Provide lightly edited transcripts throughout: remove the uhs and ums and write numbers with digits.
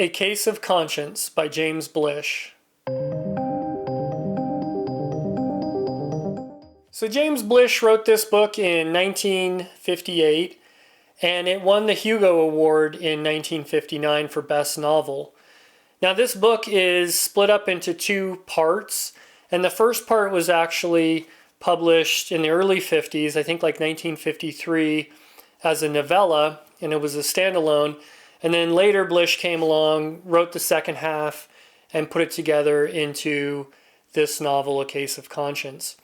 A Case of Conscience by James Blish. So James Blish wrote this book in 1958, and it won the Hugo Award in 1959 for Best Novel. Now this book is split up into two parts, and the first part was actually published in the early 50s, I think like 1953, as a novella, and it was a standalone. And then later Blish came along, wrote the second half, and put it together into this novel, A Case of Conscience.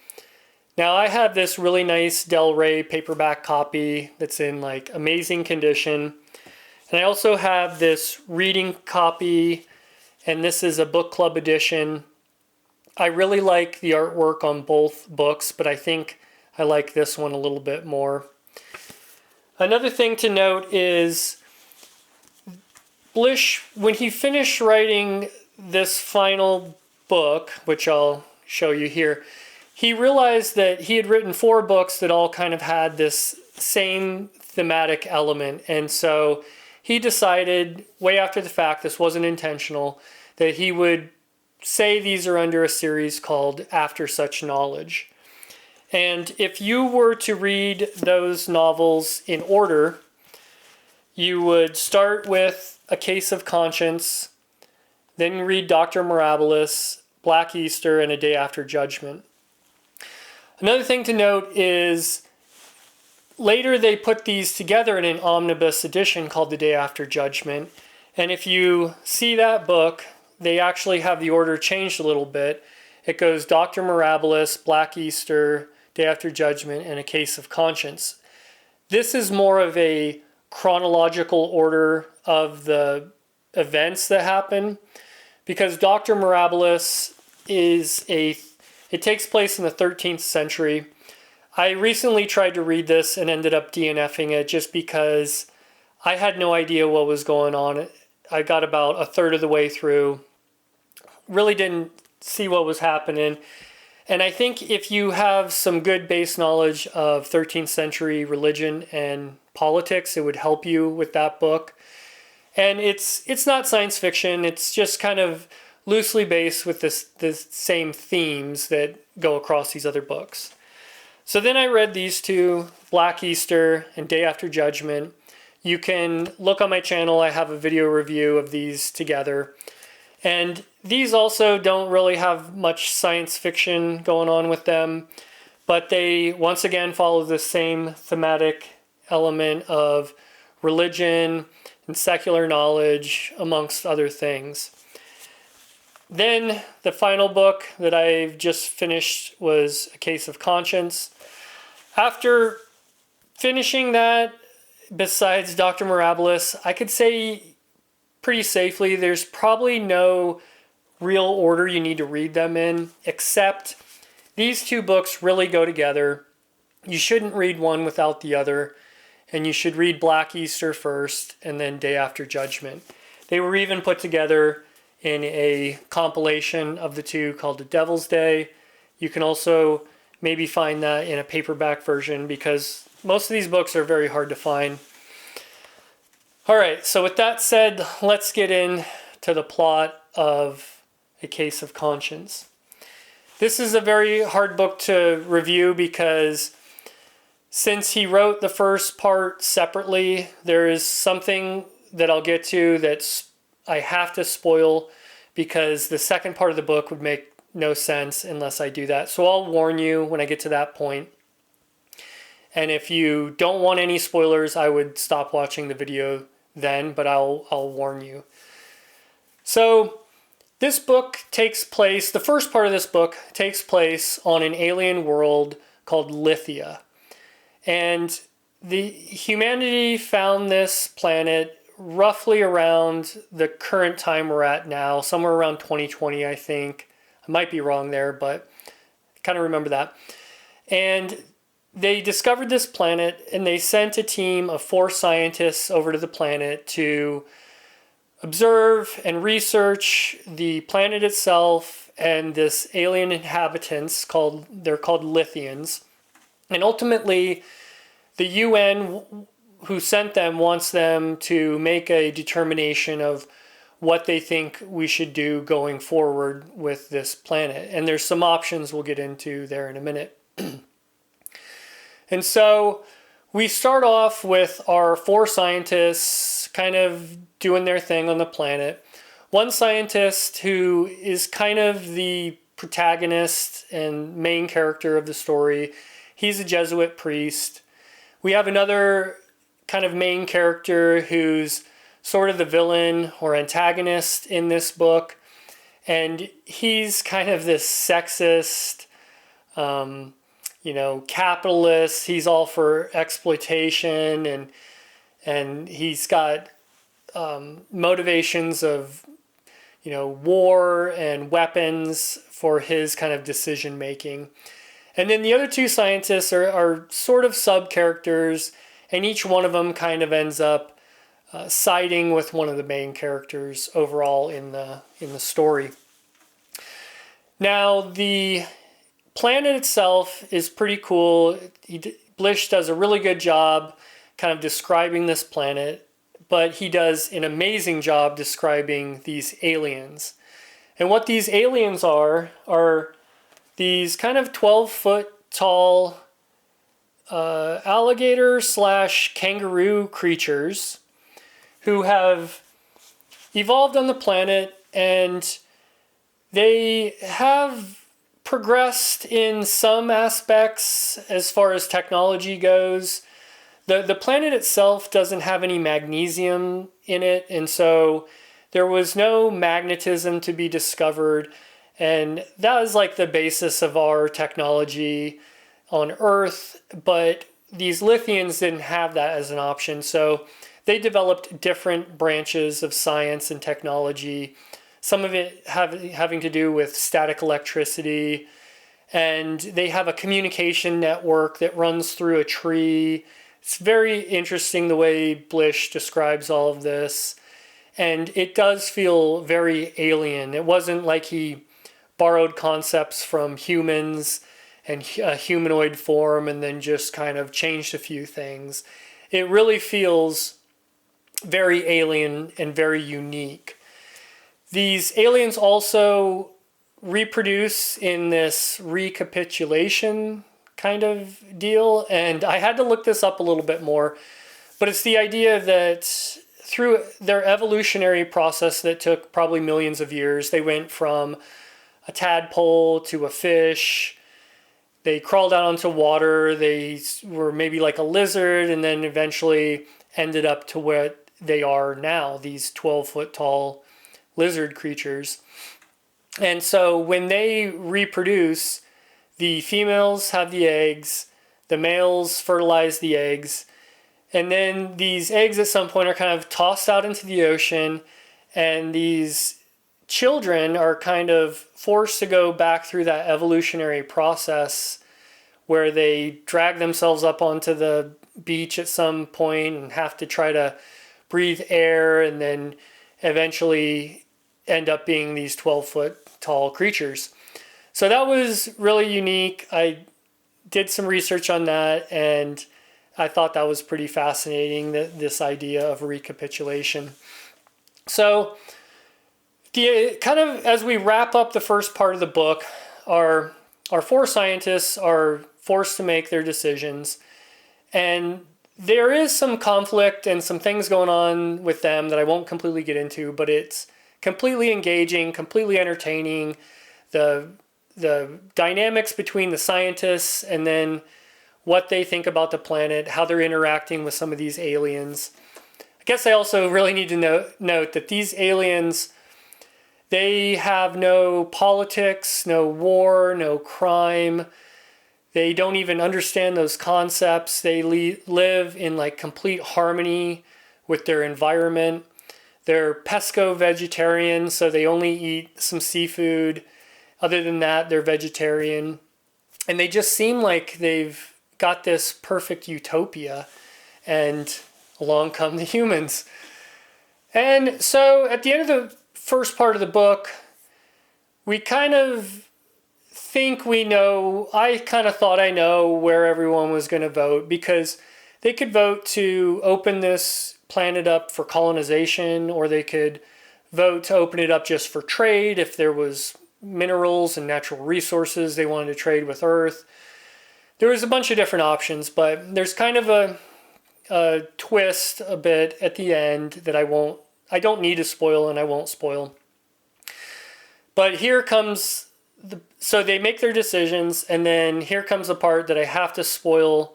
Now I have this really nice Del Rey paperback copy that's in like amazing condition. And I also have this reading copy, and this is a book club edition. I really like the artwork on both books, but I think I like this one a little bit more. Another thing to note is Blish, when he finished writing this final book, which I'll show you here, he realized that he had written 4 books that all kind of had this same thematic element. And so he decided, way after the fact, this wasn't intentional, that he would say these are under a series called After Such Knowledge. And if you were to read those novels in order, you would start with A Case of Conscience, then you read Dr. Mirabilis, Black Easter, and A Day After Judgment. Another thing to note is later they put these together in an omnibus edition called The Day After Judgment. And if you see that book, they actually have the order changed a little bit. It goes Dr. Mirabilis, Black Easter, Day After Judgment, and A Case of Conscience. This is more of a chronological order of the events that happen, because Dr. Mirabilis it takes place in the 13th century. I recently tried to read this and ended up DNFing it just because I had no idea what was going on. I got about a third of the way through, really didn't see what was happening. And I think if you have some good base knowledge of 13th century religion and politics, it would help you with that book. And it's not science fiction, it's just kind of loosely based with the same themes that go across these other books. So then I read these two, Black Easter and Day After Judgment. You can look on my channel, I have a video review of these together. And these also don't really have much science fiction going on with them, but they once again follow the same thematic element of religion and secular knowledge, amongst other things. Then the final book that I've just finished was A Case of Conscience. After finishing that, besides Dr. Mirabilis, I could say pretty safely there's probably no real order you need to read them in, except these two books really go together. You shouldn't read one without the other, and you should read Black Easter first and then Day After Judgment. They were even put together in a compilation of the two called The Devil's Day. You can also maybe find that in a paperback version because most of these books are very hard to find. All right, so with that said, let's get into the plot of A Case of Conscience. This is a very hard book to review because since he wrote the first part separately, there is something that I'll get to that's I have to spoil because the second part of the book would make no sense unless I do that. So I'll warn you when I get to that point. And if you don't want any spoilers, I would stop watching the video then, but I'll warn you. So this book takes place, the first part of this book takes place on an alien world called Lithia. And the humanity found this planet roughly around the current time we're at now, somewhere around 2020, I think. I might be wrong there, but I kind of remember that. And they discovered this planet, and they sent a team of 4 scientists over to the planet to observe and research the planet itself and this alien inhabitants they're called Lithians. And ultimately, the UN who sent them wants them to make a determination of what they think we should do going forward with this planet. And there's some options we'll get into there in a minute. And so we start off with our 4 scientists kind of doing their thing on the planet. One scientist who is kind of the protagonist and main character of the story, he's a Jesuit priest. We have another kind of main character who's sort of the villain or antagonist in this book. And he's kind of this sexist, capitalist. He's all for exploitation, and he's got motivations of, war and weapons for his kind of decision making. And then the other 2 scientists are sort of sub-characters, and each one of them kind of ends up siding with one of the main characters overall in the story. Now, the planet itself is pretty cool. Blish does a really good job kind of describing this planet, but he does an amazing job describing these aliens. And what these aliens are these kind of 12-foot tall alligator/kangaroo creatures who have evolved on the planet, and they have progressed in some aspects as far as technology goes. The planet itself doesn't have any magnesium in it, and so there was no magnetism to be discovered, and that was like the basis of our technology on Earth, but these Lithians didn't have that as an option, so they developed different branches of science and technology, some of it having to do with static electricity, and they have a communication network that runs through a tree. It's very interesting the way Blish describes all of this, and it does feel very alien. It wasn't like he borrowed concepts from humans and a humanoid form and then just kind of changed a few things. It really feels very alien and very unique. These aliens also reproduce in this recapitulation kind of deal, and I had to look this up a little bit more, but it's the idea that through their evolutionary process that took probably millions of years, they went from a tadpole to a fish, they crawled out onto water, they were maybe like a lizard, and then eventually ended up to what they are now, these 12-foot tall lizard creatures. And so when they reproduce, the females have the eggs, the males fertilize the eggs, and then these eggs at some point are kind of tossed out into the ocean, and these children are kind of forced to go back through that evolutionary process where they drag themselves up onto the beach at some point and have to try to breathe air, and then eventually end up being these 12-foot tall creatures. So that was really unique. I did some research on that, and I thought that was pretty fascinating, this idea of recapitulation. So kind of as we wrap up the first part of the book, our 4 scientists are forced to make their decisions, and there is some conflict and some things going on with them that I won't completely get into, but it's completely engaging, completely entertaining. The dynamics between the scientists and then what they think about the planet, how they're interacting with some of these aliens. I guess I also really need to note that these aliens, they have no politics, no war, no crime. They don't even understand those concepts. They live in like complete harmony with their environment. They're pesco-vegetarian, so they only eat some seafood. Other than that, they're vegetarian. And they just seem like they've got this perfect utopia, and along come the humans. And so at the end of the first part of the book, we kind of think we know, I kind of thought I know where everyone was going to vote, because they could vote to open this planet up for colonization, or they could vote to open it up just for trade if there was minerals and natural resources they wanted to trade with Earth. There was a bunch of different options, but there's kind of a twist a bit at the end that I don't need to spoil and I won't spoil. But here comes so they make their decisions, and then here comes the part that I have to spoil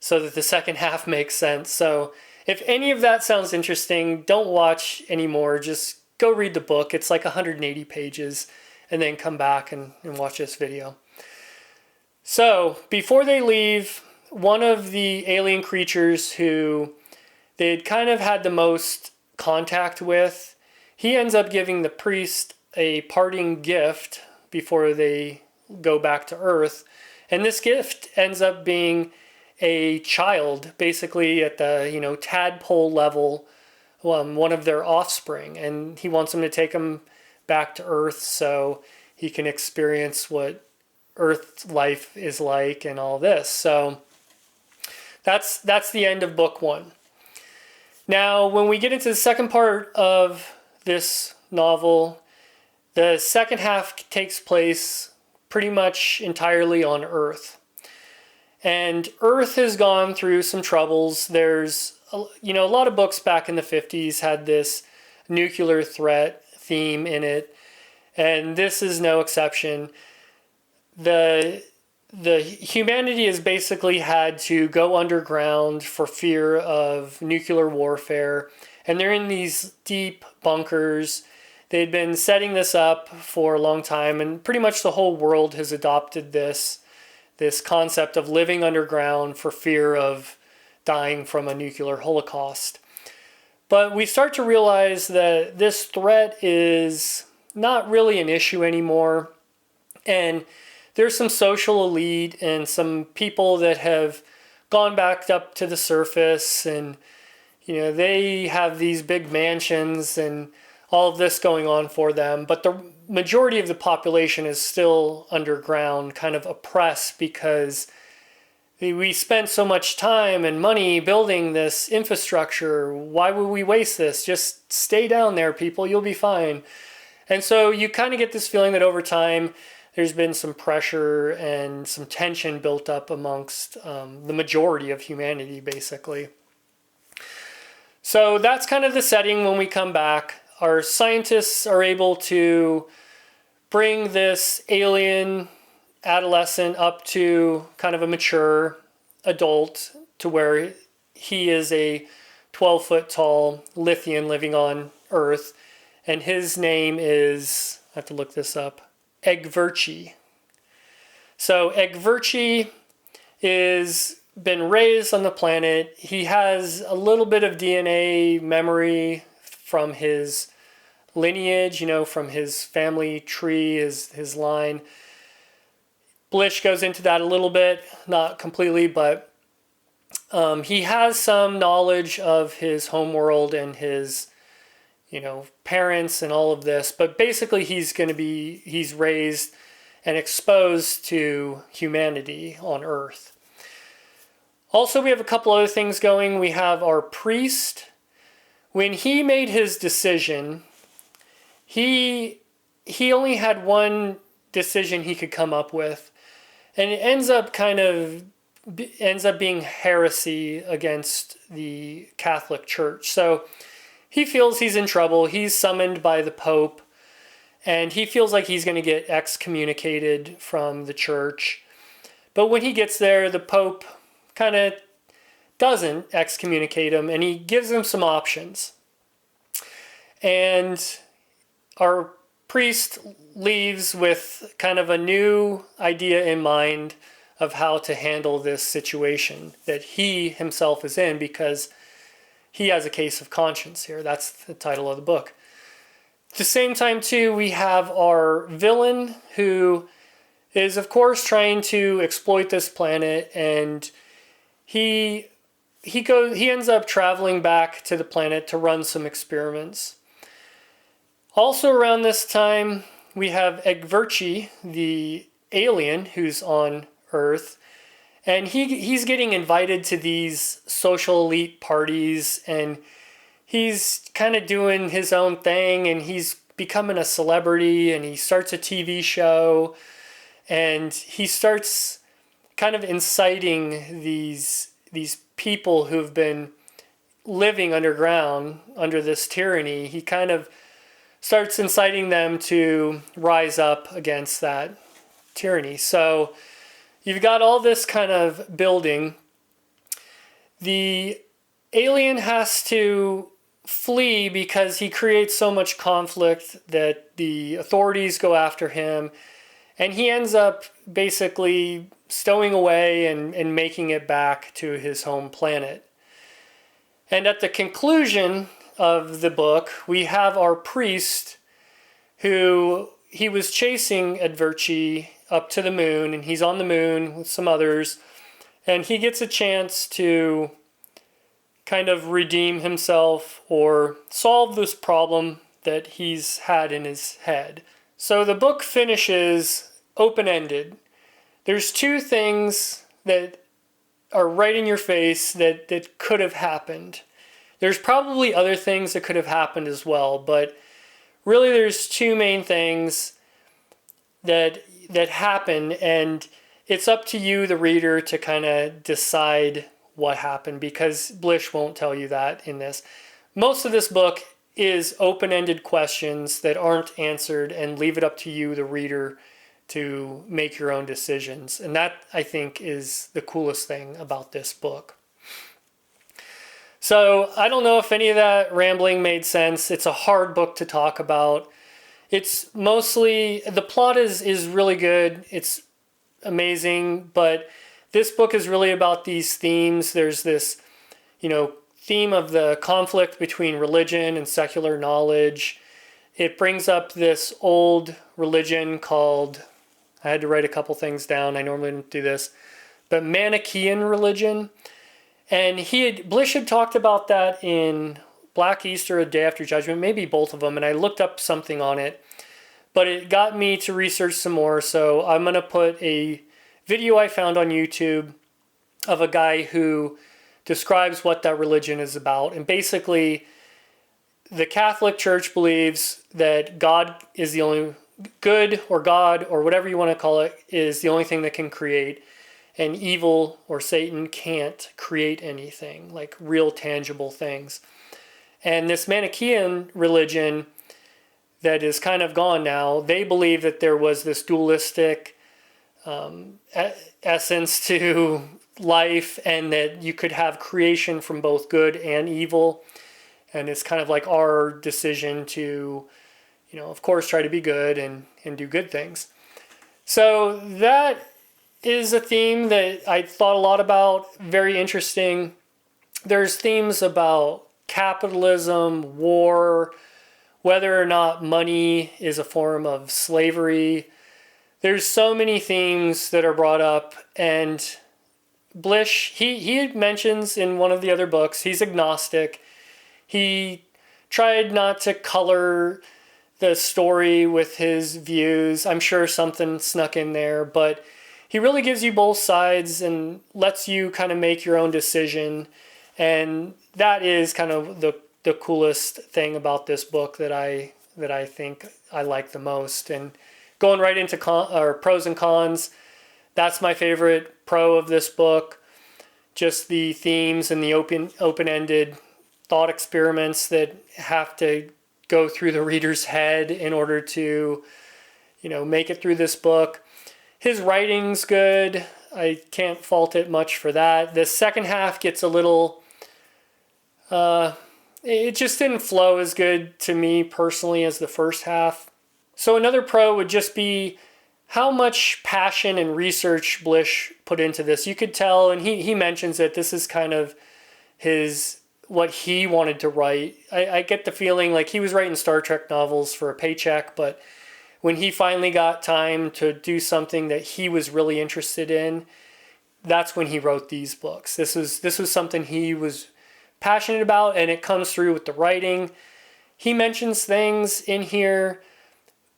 so that the second half makes sense. So if any of that sounds interesting, don't watch anymore. Just go read the book. It's like 180 pages, and then come back and watch this video. So before they leave, one of the alien creatures who they'd kind of had the most contact with, he ends up giving the priest a parting gift before they go back to Earth. And this gift ends up being a child, basically at the, tadpole level, one of their offspring. And he wants them to take him back to Earth so he can experience what Earth life is like and all this. So that's the end of book 1. Now, when we get into the second part of this novel, the second half takes place pretty much entirely on Earth. And Earth has gone through some troubles. There's, a lot of books back in the 50s had this nuclear threat theme in it, and this is no exception. The humanity has basically had to go underground for fear of nuclear warfare, and they're in these deep bunkers. They'd been setting this up for a long time, and pretty much the whole world has adopted this concept of living underground for fear of dying from a nuclear holocaust. But we start to realize that this threat is not really an issue anymore, and there's some social elite and some people that have gone back up to the surface, and they have these big mansions and all of this going on for them, but the majority of the population is still underground, kind of oppressed because we spent so much time and money building this infrastructure. Why would we waste this? Just stay down there, people. You'll be fine. And so you kind of get this feeling that over time there's been some pressure and some tension built up amongst the majority of humanity, basically. So that's kind of the setting when we come back. Our scientists are able to bring this alien adolescent up to kind of a mature adult, to where he is a 12-foot tall Lithian living on Earth, and his name is, I have to look this up, Egverchi. So Egverchi is been raised on the planet. He has a little bit of DNA memory from his lineage, from his family tree, his line. Blish goes into that a little bit, not completely, but he has some knowledge of his homeworld and his, parents and all of this. But basically he's raised and exposed to humanity on Earth. Also, we have a couple other things going. We have our priest. When he made his decision, he only had one decision he could come up with, and it ends up being heresy against the Catholic Church. So he feels he's in trouble. He's summoned by the Pope, and he feels like he's going to get excommunicated from the church. But when he gets there, the Pope kind of doesn't excommunicate him, and he gives him some options. And our priest leaves with kind of a new idea in mind of how to handle this situation that he himself is in, because he has a case of conscience here. That's the title of the book. At the same time, too, we have our villain, who is, of course, trying to exploit this planet, and he ends up traveling back to the planet to run some experiments. Also around this time, we have Egverchi, the alien who's on Earth, and he's getting invited to these social elite parties, and he's kind of doing his own thing, and he's becoming a celebrity, and he starts a TV show, and he starts kind of inciting these people who've been living underground under this tyranny. He kind of starts inciting them to rise up against that tyranny. So you've got all this kind of building. The alien has to flee because he creates so much conflict that the authorities go after him, and he ends up basically stowing away and making it back to his home planet. And at the conclusion of the book, we have our priest who he was chasing Adverchi up to the moon, and he's on the moon with some others, and he gets a chance to kind of redeem himself or solve this problem that he's had in his head. So the book finishes open-ended. There's two things that are right in your face that could have happened. There's probably other things that could have happened as well, but really there's two main things that happen, and it's up to you, the reader, to kind of decide what happened, because Blish won't tell you that in this. Most of this book is open-ended questions that aren't answered, and leave it up to you, the reader, to make your own decisions. And that, I think, is the coolest thing about this book. So I don't know if any of that rambling made sense. It's a hard book to talk about. It's mostly, the plot is really good. It's amazing, but this book is really about these themes. There's this, theme of the conflict between religion and secular knowledge. It brings up this old religion called, I had to write a couple things down. I normally don't do this, but Manichaean religion. And Blish had talked about that in Black Easter, A Day After Judgment, maybe both of them, and I looked up something on it. But it got me to research some more, so I'm going to put a video I found on YouTube of a guy who describes what that religion is about. And basically, the Catholic Church believes that God is the only good, or God, or whatever you want to call it, is the only thing that can create. And evil, or Satan, can't create anything, like real tangible things. And this Manichaean religion that is kind of gone now, they believe that there was this dualistic essence to life, and that you could have creation from both good and evil. And it's kind of like our decision to, of course, try to be good and do good things. So that is a theme that I thought a lot about, very interesting. There's themes about capitalism, war, whether or not money is a form of slavery. There's so many themes that are brought up, and Blish, he mentions in one of the other books, he's agnostic. He tried not to color the story with his views. I'm sure something snuck in there, but he really gives you both sides and lets you kind of make your own decision. And that is kind of the coolest thing about this book that I think I like the most. And going right into pros and cons, that's my favorite pro of this book. Just the themes and the open-ended thought experiments that have to go through the reader's head in order to, make it through this book. His writing's good. I can't fault it much for that. The second half gets a little, it just didn't flow as good to me personally as the first half. So another pro would just be how much passion and research Blish put into this. You could tell, and he mentions that this is kind of what he wanted to write. I get the feeling like he was writing Star Trek novels for a paycheck, but when he finally got time to do something that he was really interested in, that's when he wrote these books. This was something he was passionate about, and it comes through with the writing. He mentions things in here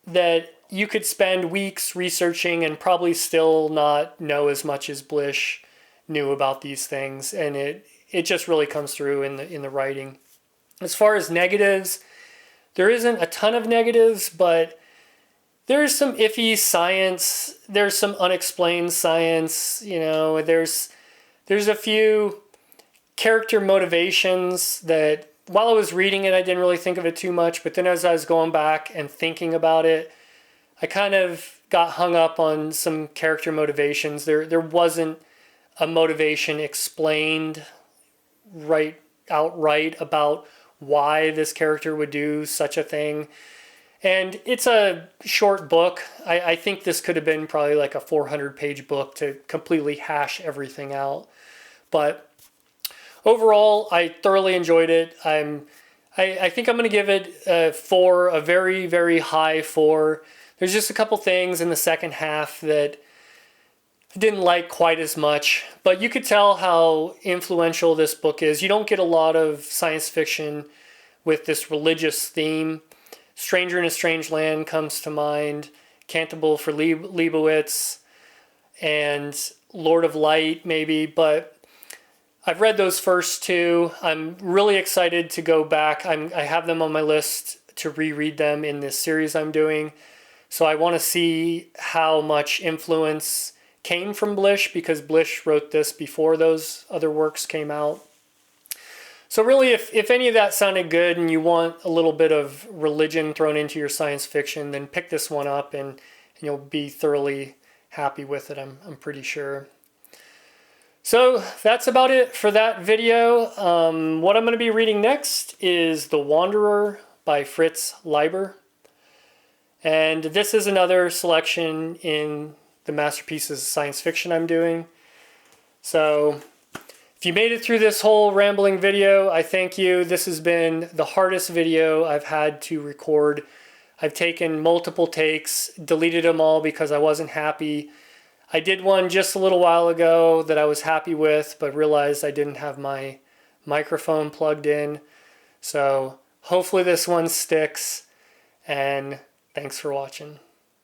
that you could spend weeks researching and probably still not know as much as Blish knew about these things, and it just really comes through in the writing. As far as negatives, there isn't a ton of negatives, but there's some iffy science. There's some unexplained science. You know, there's a few character motivations that while I was reading it, I didn't really think of it too much. But then as I was going back and thinking about it, I kind of got hung up on some character motivations. There wasn't a motivation explained outright about why this character would do such a thing. And it's a short book. I think this could have been probably like a 400-page book to completely hash everything out. But overall, I thoroughly enjoyed it. I think I'm going to give it a 4, a very, very high 4. There's just a couple things in the second half that I didn't like quite as much, but you could tell how influential this book is. You don't get a lot of science fiction with this religious theme. Stranger in a Strange Land comes to mind, Cantabile for Leibowitz, and Lord of Light maybe, but I've read those first two. I'm really excited to go back. I have them on my list to reread them in this series I'm doing. So I want to see how much influence came from Blish, because Blish wrote this before those other works came out. So really, if any of that sounded good and you want a little bit of religion thrown into your science fiction, then pick this one up and you'll be thoroughly happy with it, I'm pretty sure. So that's about it for that video. What I'm going to be reading next is The Wanderer by Fritz Leiber. And this is another selection in the Masterpieces of Science Fiction I'm doing. So if you made it through this whole rambling video, I thank you. This has been the hardest video I've had to record. I've taken multiple takes, deleted them all because I wasn't happy. I did one just a little while ago that I was happy with, but realized I didn't have my microphone plugged in. So hopefully this one sticks, and thanks for watching.